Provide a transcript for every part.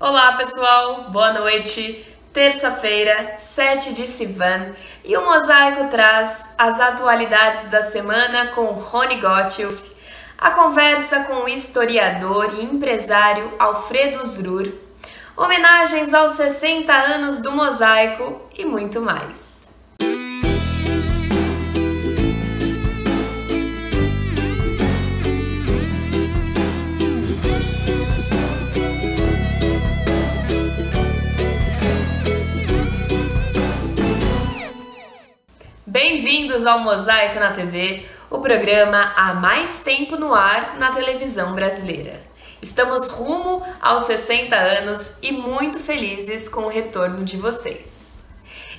Olá pessoal, boa noite. Terça-feira, 7 de Sivan, e o Mosaico traz as atualidades da semana com Rony Gottschalk, a conversa com o historiador e empresário Alfredo Zrur, homenagens aos 60 anos do Mosaico e muito mais. Bem-vindos ao Mosaico na TV, o programa há mais tempo no ar na televisão brasileira. Estamos rumo aos 60 anos e muito felizes com o retorno de vocês.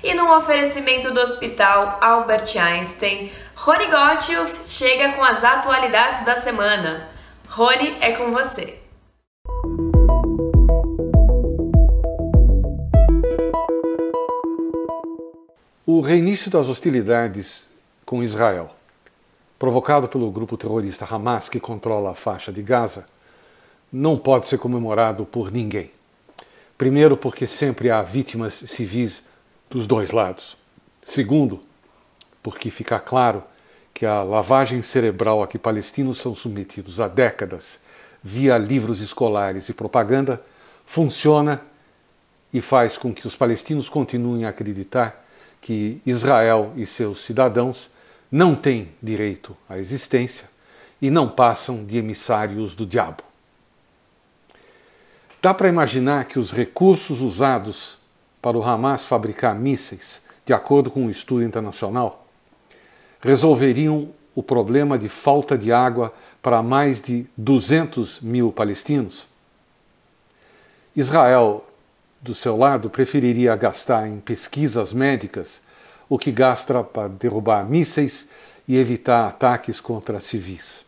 E num oferecimento do Hospital Albert Einstein, Rony Gottschalk chega com as atualidades da semana. Rony, é com você. O reinício das hostilidades com Israel, provocado pelo grupo terrorista Hamas que controla a faixa de Gaza, não pode ser comemorado por ninguém. Primeiro, porque sempre há vítimas civis dos dois lados. Segundo, porque fica claro que a lavagem cerebral a que palestinos são submetidos há décadas, via livros escolares e propaganda, funciona e faz com que os palestinos continuem a acreditar que Israel e seus cidadãos não têm direito à existência e não passam de emissários do diabo. Dá para imaginar que os recursos usados para o Hamas fabricar mísseis, de acordo com um estudo internacional, resolveriam o problema de falta de água para mais de 200 mil palestinos? Israel, do seu lado, preferiria gastar em pesquisas médicas o que gasta para derrubar mísseis e evitar ataques contra civis.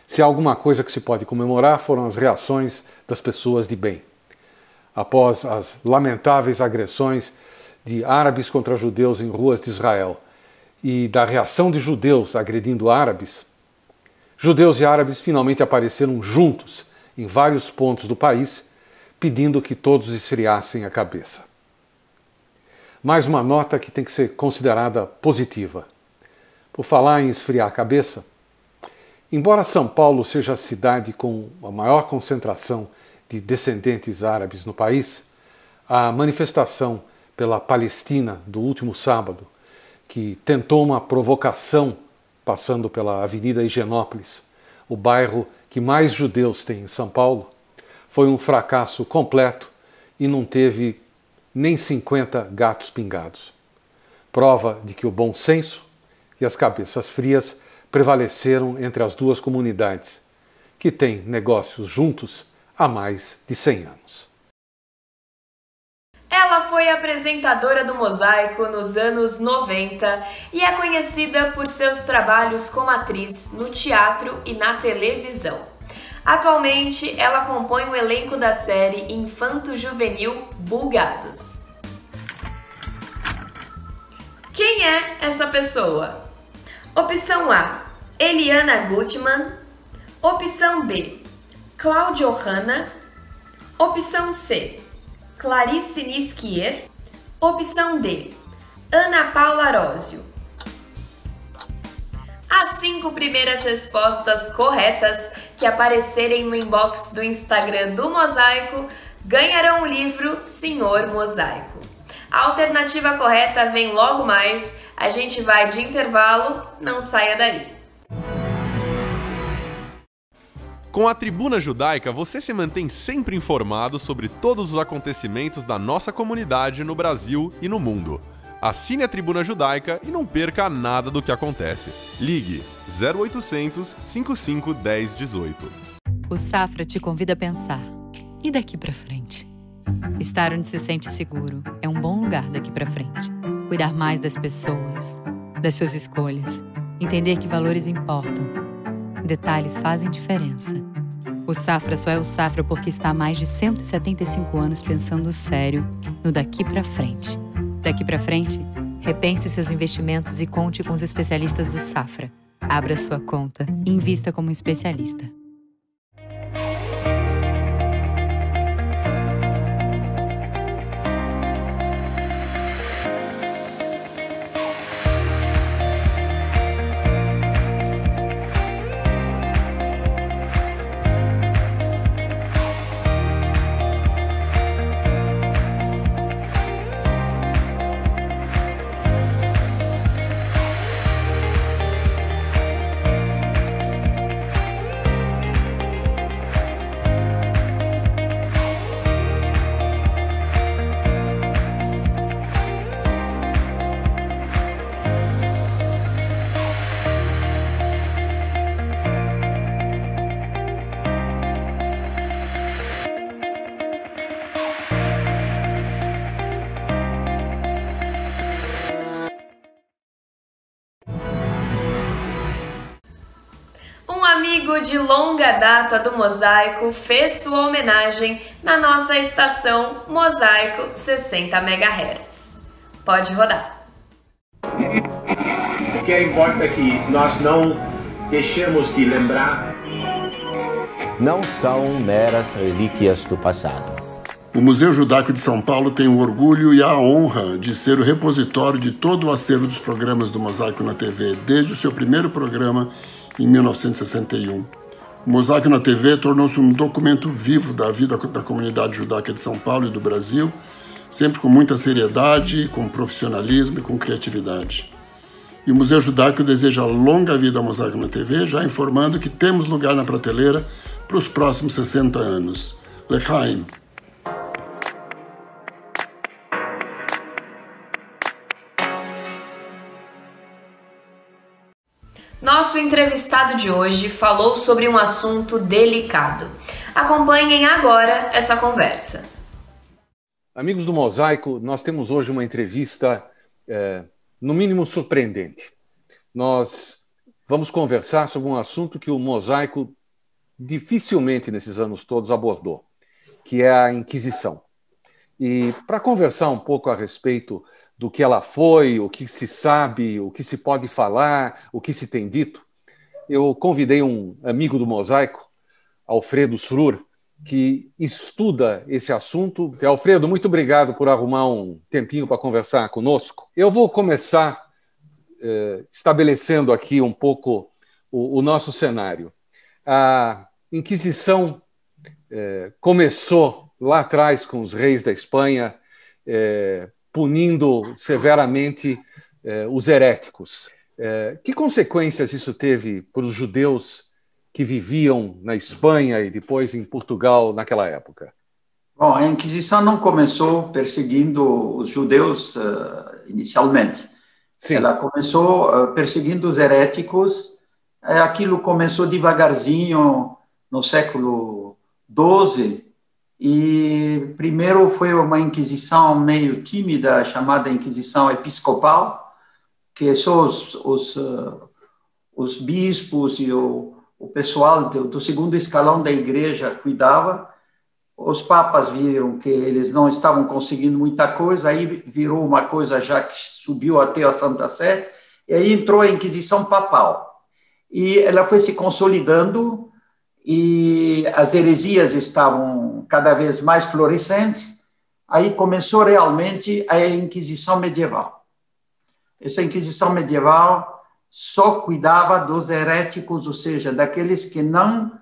Se há alguma coisa que se pode comemorar, foram as reações das pessoas de bem. Após as lamentáveis agressões de árabes contra judeus em ruas de Israel e da reação de judeus agredindo árabes, judeus e árabes finalmente apareceram juntos em vários pontos do país, pedindo que todos esfriassem a cabeça. Mais uma nota que tem que ser considerada positiva. Por falar em esfriar a cabeça, embora São Paulo seja a cidade com a maior concentração de descendentes árabes no país, a manifestação pela Palestina do último sábado, que tentou uma provocação passando pela Avenida Higienópolis, o bairro que mais judeus tem em São Paulo, foi um fracasso completo e não teve nem 50 gatos pingados. Prova de que o bom senso e as cabeças frias prevaleceram entre as duas comunidades, que têm negócios juntos há mais de 100 anos. Ela foi apresentadora do Mosaico nos anos 90 e é conhecida por seus trabalhos como atriz no teatro e na televisão. Atualmente, ela compõe o elenco da série infanto-juvenil Bulgados. Quem é essa pessoa? Opção A, Eliana Gutman. Opção B, Cláudio Hanna. Opção C, Clarice Nisquier. Opção D, Ana Paula Arósio. As 5 primeiras respostas corretas que aparecerem no inbox do Instagram do Mosaico ganharão o livro Senhor Mosaico. A alternativa correta vem logo mais, a gente vai de intervalo, não saia daí. Com a Tribuna Judaica, você se mantém sempre informado sobre todos os acontecimentos da nossa comunidade no Brasil e no mundo. Assine a Tribuna Judaica e não perca nada do que acontece. Ligue 0800 55 10 18. O Safra te convida a pensar. E daqui pra frente? Estar onde se sente seguro é um bom lugar daqui pra frente. Cuidar mais das pessoas, das suas escolhas. Entender que valores importam. Detalhes fazem diferença. O Safra só é o Safra porque está há mais de 175 anos pensando sério no daqui pra frente. Daqui pra frente, repense seus investimentos e conte com os especialistas do Safra. Abra sua conta e invista como especialista. amigo de longa data do Mosaico fez sua homenagem na nossa estação Mosaico 60 MHz. Pode rodar. O que importa é que nós não deixemos de lembrar. Não são meras relíquias do passado. O Museu Judaico de São Paulo tem o orgulho e a honra de ser o repositório de todo o acervo dos programas do Mosaico na TV, desde o seu primeiro programa em 1961. O Mosaico na TV tornou-se um documento vivo da vida da comunidade judaica de São Paulo e do Brasil, sempre com muita seriedade, com profissionalismo e com criatividade. E o Museu Judaico deseja longa vida ao Mosaico na TV, já informando que temos lugar na prateleira para os próximos 60 anos. L'chaim. Nosso entrevistado de hoje falou sobre um assunto delicado. Acompanhem agora essa conversa. Amigos do Mosaico, nós temos hoje uma entrevista, no mínimo, surpreendente. Nós vamos conversar sobre um assunto que o Mosaico dificilmente, nesses anos todos, abordou, que é a Inquisição. E para conversar um pouco a respeito do que ela foi, o que se sabe, o que se pode falar, o que se tem dito, eu convidei um amigo do Mosaico, Alfredo Srur, que estuda esse assunto. Alfredo, muito obrigado por arrumar um tempinho para conversar conosco. Eu vou começar estabelecendo aqui um pouco o nosso cenário. A Inquisição começou lá atrás com os reis da Espanha, punindo severamente os heréticos. Que consequências isso teve para os judeus que viviam na Espanha e depois em Portugal naquela época? Bom, a Inquisição não começou perseguindo os judeus inicialmente. Sim. Ela começou perseguindo os heréticos. Aquilo começou devagarzinho no século XII. E primeiro foi uma inquisição meio tímida, chamada Inquisição Episcopal, que só os bispos e o pessoal do segundo escalão da igreja cuidava. Os papas viram que eles não estavam conseguindo muita coisa, aí virou uma coisa já que subiu até a Santa Sé, e aí entrou a Inquisição Papal. E ela foi se consolidando, e as heresias estavam cada vez mais florescentes. Aí começou realmente a Inquisição Medieval. Essa Inquisição Medieval só cuidava dos heréticos, ou seja, daqueles que não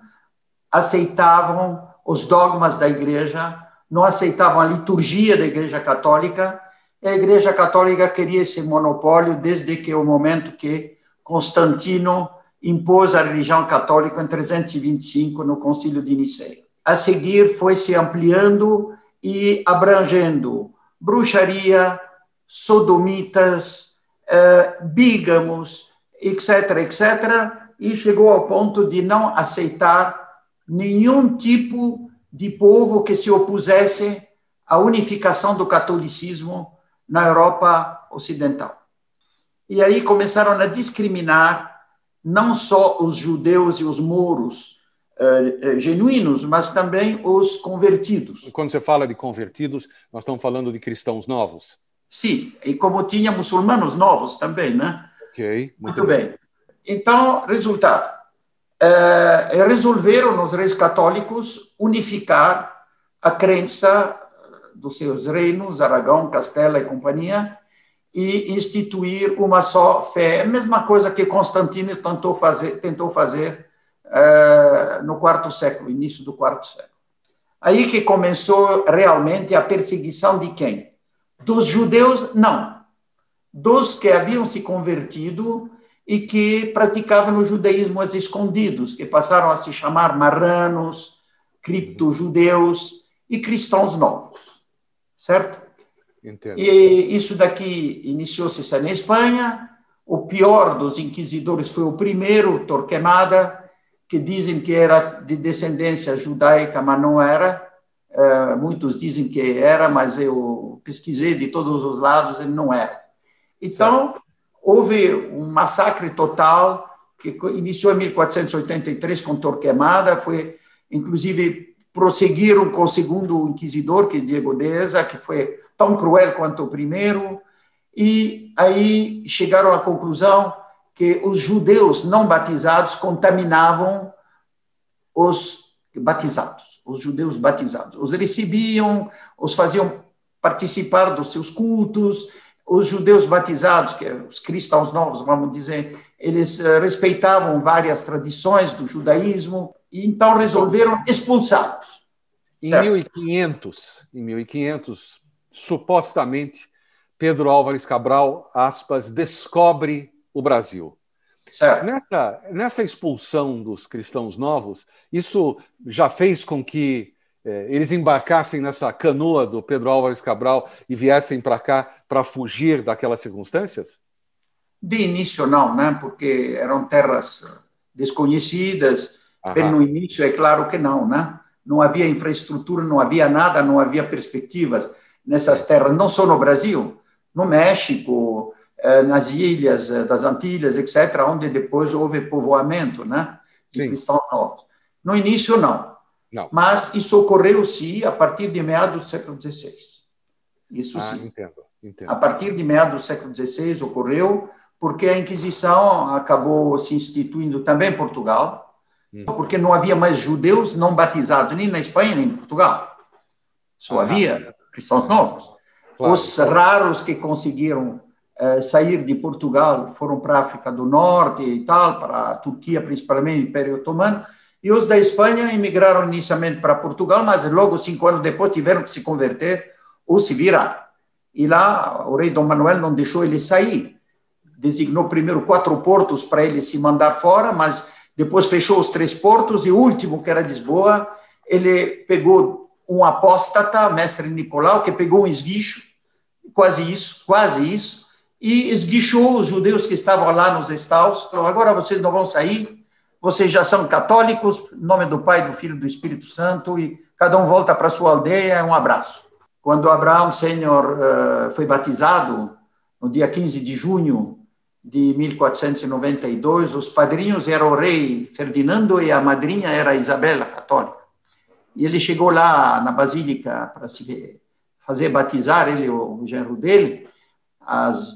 aceitavam os dogmas da Igreja, não aceitavam a liturgia da Igreja Católica. E a Igreja Católica queria esse monopólio desde que o momento que Constantino impôs a religião católica em 325 no Concílio de Nicéia. A seguir foi se ampliando e abrangendo bruxaria, sodomitas, bígamos, etc., etc., e chegou ao ponto de não aceitar nenhum tipo de povo que se opusesse à unificação do catolicismo na Europa Ocidental. E aí começaram a discriminar não só os judeus e os mouros genuínos, mas também os convertidos. Quando você fala de convertidos, nós estamos falando de cristãos novos? Sim, e como tinha muçulmanos novos também, né? Ok, muito bem. Então, resultado, resolveram os reis católicos unificar a crença dos seus reinos, Aragão, Castela e companhia, e instituir uma só fé, a mesma coisa que Constantino tentou fazer no quarto século, início do quarto século. Aí que começou realmente a perseguição de quem? Dos judeus, não. Dos que haviam se convertido e que praticavam o judaísmo às escondidos, que passaram a se chamar marranos, cripto-judeus e cristãos novos, certo? Entendo. E isso daqui iniciou-se na Espanha. O pior dos inquisidores foi o primeiro, Torquemada, que dizem que era de descendência judaica, mas não era. Muitos dizem que era, mas eu pesquisei de todos os lados, ele não era. Então, houve um massacre total, que iniciou em 1483 com Torquemada, foi, inclusive, prosseguiram com o segundo inquisidor, que é Diego Deza, que foi tão cruel quanto o primeiro, e aí chegaram à conclusão que os judeus não batizados contaminavam os batizados, os judeus batizados. Os recebiam, os faziam participar dos seus cultos. Os judeus batizados, que os cristãos novos, vamos dizer, eles respeitavam várias tradições do judaísmo e então resolveram expulsá-los. Em 1500, supostamente, Pedro Álvares Cabral, aspas, descobre o Brasil. Certo. Nessa expulsão dos cristãos novos, isso já fez com que eles embarcassem nessa canoa do Pedro Álvares Cabral e viessem para cá para fugir daquelas circunstâncias? De início não, né? Porque eram terras desconhecidas. Bem no início, é claro que não, né? Não havia infraestrutura, não havia nada, não havia perspectivas nessas terras, não só no Brasil, no México, nas ilhas das Antilhas, etc., onde depois houve povoamento, né? De cristãos novos. No início, não. Mas isso ocorreu, sim, a partir de meados do século XVI. Isso sim. Entendo. A partir de meados do século XVI ocorreu, porque a Inquisição acabou se instituindo também em Portugal, porque não havia mais judeus não batizados, nem na Espanha, nem em Portugal. Só havia cristãos novos. Claro. Os raros que conseguiram sair de Portugal foram para a África do Norte e tal, para a Turquia, principalmente, o Império Otomano. E os da Espanha emigraram inicialmente para Portugal, mas logo 5 anos depois tiveram que se converter ou se virar. E lá o rei Dom Manuel não deixou ele sair. Designou primeiro 4 portos para ele se mandar fora, mas depois fechou os 3 portos e o último, que era Lisboa, ele pegou um apóstata, mestre Nicolau, que pegou um esguicho, quase isso, e esguichou os judeus que estavam lá nos estaus. Falou, agora vocês não vão sair, vocês já são católicos, em nome do Pai, do Filho e do Espírito Santo, e cada um volta para sua aldeia, um abraço. Quando Abraão Sênior foi batizado, no dia 15 de junho de 1492, os padrinhos eram o rei Ferdinando e a madrinha era a Isabela, católica. E ele chegou lá na Basílica para se fazer batizar, ele e o genro dele, às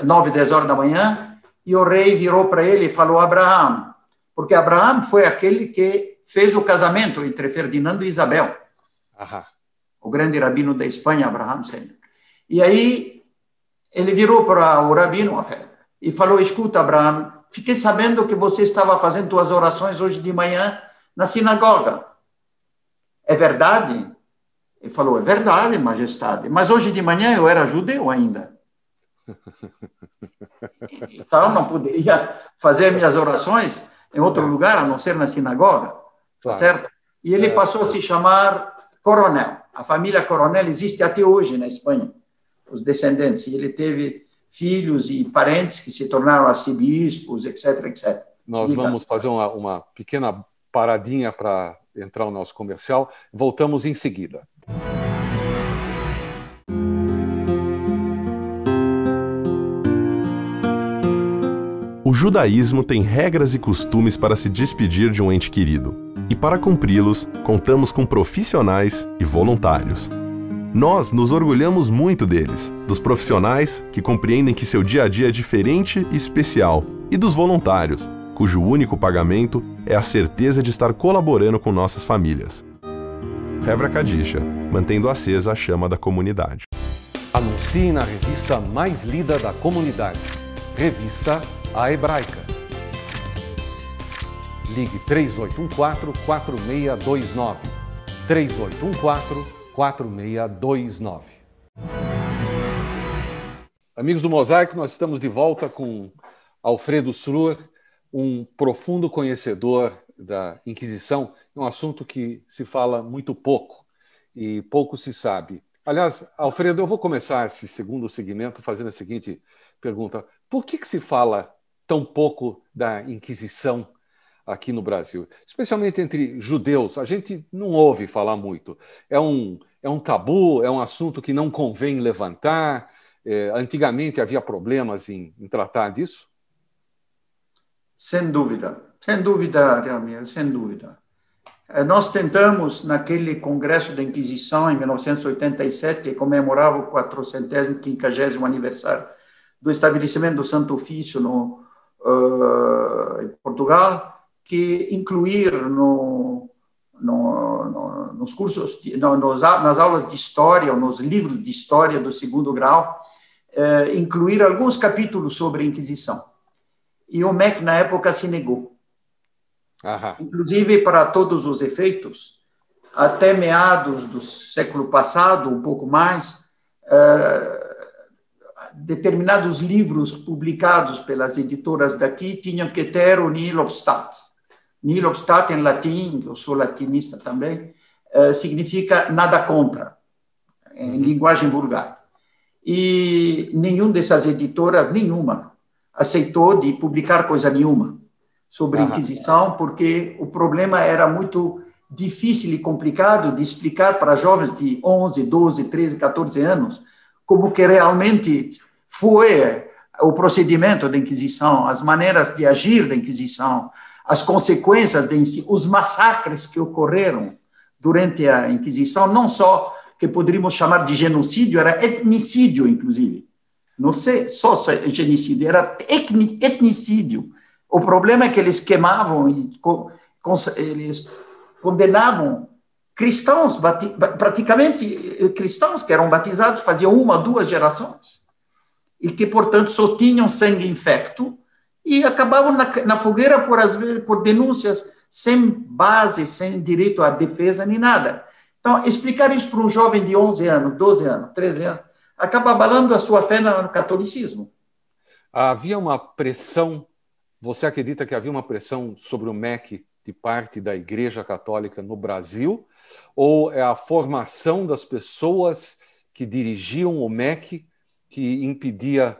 9, 10 horas da manhã, e o rei virou para ele e falou, Abraão, porque Abraão foi aquele que fez o casamento entre Ferdinando e Isabel. O grande rabino da Espanha, Abraão Sênior. E aí ele virou para o rabino e falou, escuta, Abraão, fiquei sabendo que você estava fazendo suas orações hoje de manhã na sinagoga. É verdade? Ele falou, é verdade, majestade, mas hoje de manhã eu era judeu ainda. Então não poderia fazer minhas orações em outro lugar, a não ser na sinagoga, tá certo? E ele passou a se chamar Coronel. A família Coronel existe até hoje na Espanha, os descendentes. E ele teve filhos e parentes que se tornaram arcebispos, etc, etc. Nós vamos fazer uma pequena paradinha para entrar no nosso comercial. Voltamos em seguida. O judaísmo tem regras e costumes para se despedir de um ente querido. E para cumpri-los, contamos com profissionais e voluntários. Nós nos orgulhamos muito deles, dos profissionais que compreendem que seu dia a dia é diferente e especial, e dos voluntários, cujo único pagamento é a certeza de estar colaborando com nossas famílias. Hevra Kadisha, mantendo acesa a chama da comunidade. Anuncie na revista mais lida da comunidade, Revista A Hebraica. Ligue 3814-4629. 3814-4629. Amigos do Mosaico, nós estamos de volta com Alfredo Sruer, um profundo conhecedor da Inquisição, um assunto que se fala muito pouco e pouco se sabe. Aliás, Alfredo, eu vou começar esse segundo segmento fazendo a seguinte pergunta. Por que se fala tão pouco da Inquisição aqui no Brasil? Especialmente entre judeus, a gente não ouve falar muito. É um tabu, é um assunto que não convém levantar. Antigamente havia problemas em tratar disso? Sem dúvida, Ramiro, sem dúvida. Nós tentamos, naquele Congresso da Inquisição, em 1987, que comemorava o 450º aniversário do estabelecimento do Santo Ofício em Portugal, que incluir nos cursos, nas aulas de história, ou nos livros de história do segundo grau, incluir alguns capítulos sobre a Inquisição. E o MEC, na época, se negou. Aham. Inclusive, para todos os efeitos, até meados do século passado, um pouco mais, determinados livros publicados pelas editoras daqui tinham que ter o nihil obstat. Nihil obstat, em latim, eu sou latinista também, significa nada contra, em linguagem vulgar. E nenhuma, aceitou de publicar coisa nenhuma sobre a Inquisição, porque o problema era muito difícil e complicado de explicar para jovens de 11, 12, 13, 14 anos como que realmente foi o procedimento da Inquisição, as maneiras de agir da Inquisição, as consequências, os massacres que ocorreram durante a Inquisição, não só que poderíamos chamar de genocídio, era etnicídio, inclusive. Não sei, só genocídio, era etnicídio. O problema é que eles queimavam e eles condenavam cristãos, praticamente cristãos que eram batizados, faziam 1, 2 gerações, e que, portanto, só tinham sangue infecto e acabavam na fogueira por denúncias sem base, sem direito à defesa, nem nada. Então, explicar isso para um jovem de 11 anos, 12 anos, 13 anos, acaba abalando a sua fé no catolicismo. Havia uma pressão, você acredita que havia uma pressão sobre o MEC de parte da Igreja Católica no Brasil? Ou é a formação das pessoas que dirigiam o MEC que impedia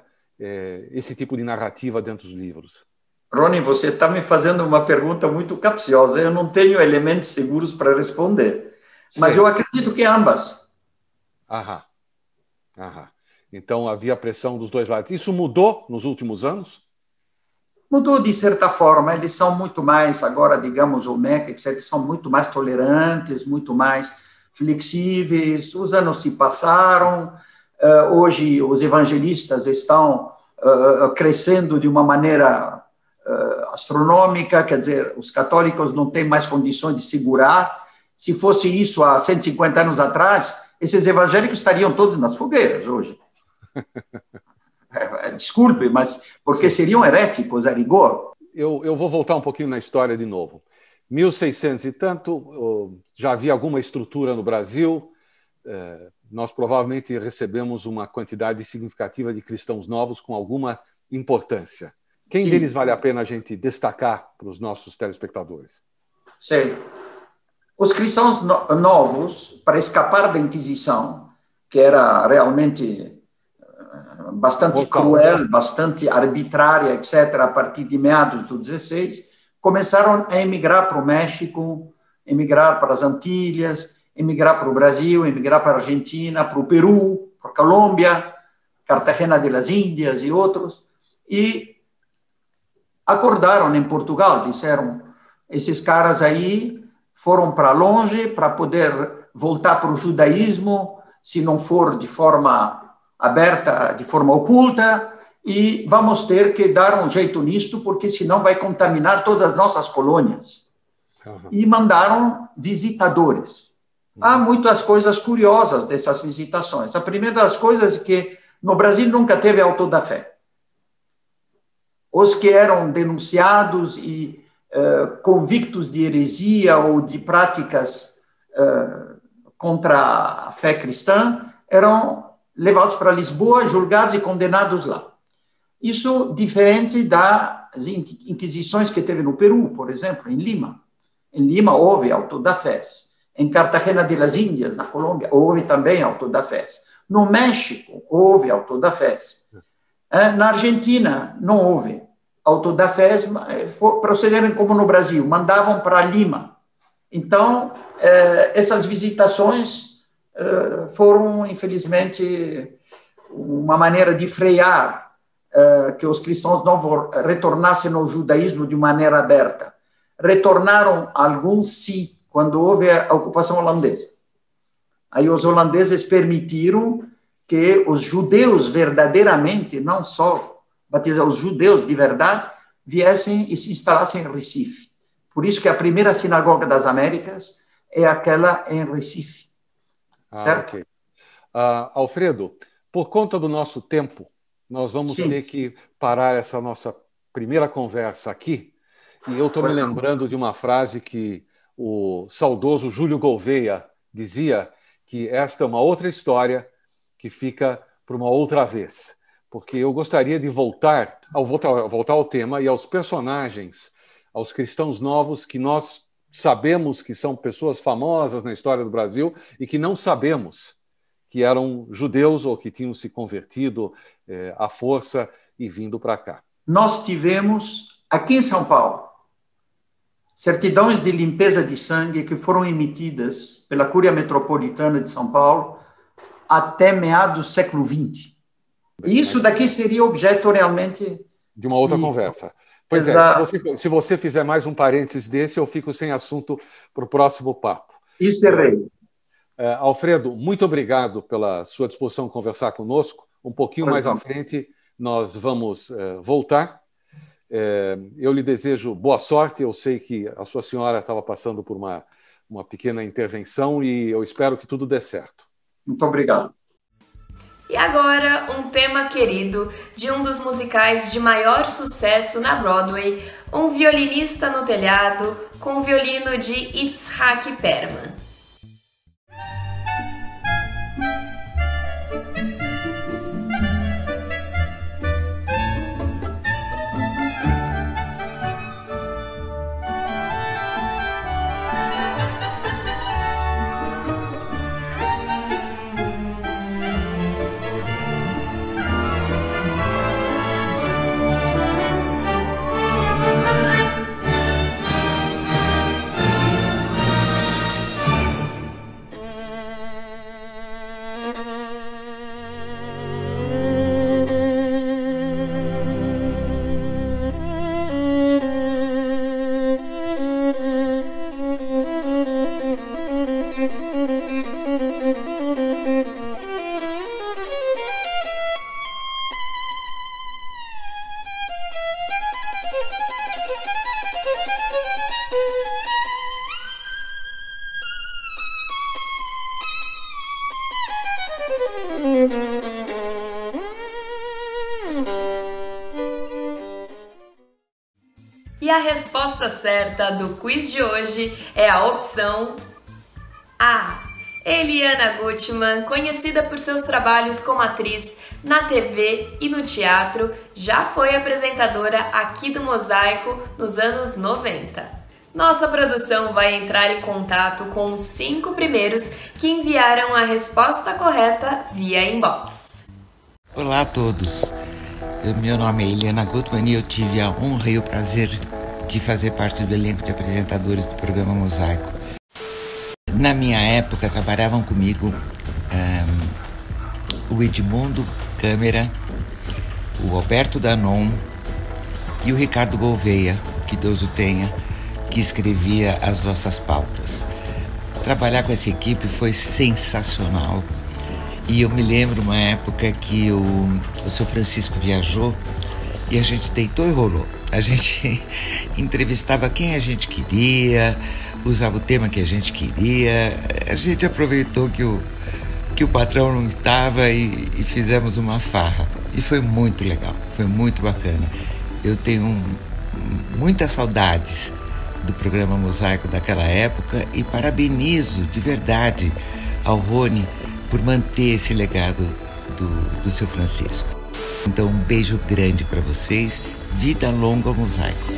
esse tipo de narrativa dentro dos livros? Rony, você está me fazendo uma pergunta muito capciosa. Eu não tenho elementos seguros para responder. Mas eu acredito que ambas. Aham. Então havia pressão dos dois lados. Isso mudou nos últimos anos? Mudou de certa forma. Eles são muito mais, agora, digamos, o MEC, etc., são muito mais tolerantes, muito mais flexíveis. Os anos se passaram. Hoje os evangelistas estão crescendo de uma maneira astronômica, quer dizer, os católicos não têm mais condições de segurar. Se fosse isso há 150 anos atrás, esses evangélicos estariam todos nas fogueiras hoje. Desculpe, mas porque seriam heréticos a rigor. Eu vou voltar um pouquinho na história de novo. 1600 e tanto, já havia alguma estrutura no Brasil, nós provavelmente recebemos uma quantidade significativa de cristãos novos com alguma importância. Quem deles vale a pena a gente destacar para os nossos telespectadores? Sei. Os cristãos novos, para escapar da Inquisição, que era realmente bastante cruel, bastante arbitrária, etc., a partir de meados do 16, começaram a emigrar para o México, emigrar para as Antilhas, emigrar para o Brasil, emigrar para a Argentina, para o Peru, para a Colômbia, Cartagena de las Índias e outros, e acordaram em Portugal, disseram, esses caras aí foram para longe para poder voltar para o judaísmo, se não for de forma aberta, de forma oculta, e vamos ter que dar um jeito nisto, porque senão vai contaminar todas as nossas colônias. E mandaram visitadores. Há muitas coisas curiosas dessas visitações. A primeira das coisas é que no Brasil nunca teve auto da fé. Os que eram denunciados e convictos de heresia ou de práticas contra a fé cristã eram levados para Lisboa, julgados e condenados lá. Isso diferente das inquisições que teve no Peru, por exemplo, em Lima. Em Lima houve auto da fé. Em Cartagena de las Índias, na Colômbia, houve também auto da fé. No México, houve auto da fé. Na Argentina, não houve auto da fé, procederam como no Brasil, mandavam para Lima. Então, essas visitações foram, infelizmente, uma maneira de frear que os cristãos não retornassem ao judaísmo de maneira aberta. Retornaram alguns, sim, quando houve a ocupação holandesa. Aí os holandeses permitiram que os judeus verdadeiramente, não só batizar os judeus de verdade, viessem e se instalassem em Recife. Por isso que a primeira sinagoga das Américas é aquela em Recife. Certo? Okay. Alfredo, por conta do nosso tempo, nós vamos ter que parar essa nossa primeira conversa aqui. E eu estou me lembrando de uma frase que o saudoso Júlio Gouveia dizia, que esta é uma outra história que fica para uma outra vez. Porque eu gostaria de voltar ao tema e aos personagens, aos cristãos novos que nós sabemos que são pessoas famosas na história do Brasil e que não sabemos que eram judeus ou que tinham se convertido à força e vindo para cá. Nós tivemos, aqui em São Paulo, certidões de limpeza de sangue que foram emitidas pela Cúria Metropolitana de São Paulo até meados do século XX. E isso daqui seria objeto realmente... de uma outra conversa. Pois Exato. Se você fizer mais um parênteses desse, eu fico sem assunto para o próximo papo. Encerrei. Alfredo, muito obrigado pela sua disposição a conversar conosco. Um pouquinho mais à frente, nós vamos voltar. Eu lhe desejo boa sorte. Eu sei que a sua senhora estava passando por uma pequena intervenção e eu espero que tudo dê certo. Muito obrigado. E agora, um tema querido de um dos musicais de maior sucesso na Broadway, Um Violinista no Telhado, com o violino de Itzhak Perlman. E a resposta certa do quiz de hoje é a opção A. Eliana Gutmann, conhecida por seus trabalhos como atriz na TV e no teatro, já foi apresentadora aqui do Mosaico nos anos 90. Nossa produção vai entrar em contato com os 5 primeiros que enviaram a resposta correta via inbox. Olá a todos, meu nome é Eliana Gutmann e eu tive a honra e o prazer de fazer parte do elenco de apresentadores do programa Mosaico. Na minha época trabalhavam comigo o Edmundo Câmara, o Alberto Danon e o Ricardo Gouveia, que Deus o tenha, que escrevia as nossas pautas. Trabalhar com essa equipe foi sensacional. E eu me lembro uma época que o seu Francisco viajou e a gente deitou e rolou. A gente entrevistava quem a gente queria, usava o tema que a gente queria. A gente aproveitou que o patrão não estava e fizemos uma farra. E foi muito legal, foi muito bacana. Eu tenho muitas saudades do programa Mosaico daquela época e parabenizo de verdade ao Rony por manter esse legado do seu Francisco. Então, um beijo grande para vocês. Vida longa ao Mosaico.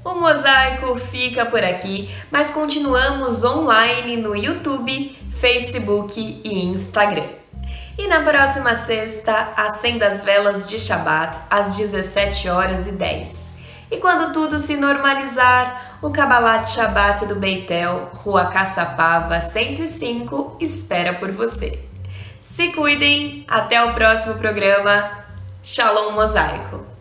O Mosaico fica por aqui, mas continuamos online no YouTube, Facebook e Instagram. E na próxima sexta, acenda as velas de Shabat às 17h10. E quando tudo se normalizar, o Kabbalat Shabbat do Beitel, Rua Caçapava 105, espera por você. Se cuidem, até o próximo programa. Shalom Mosaico!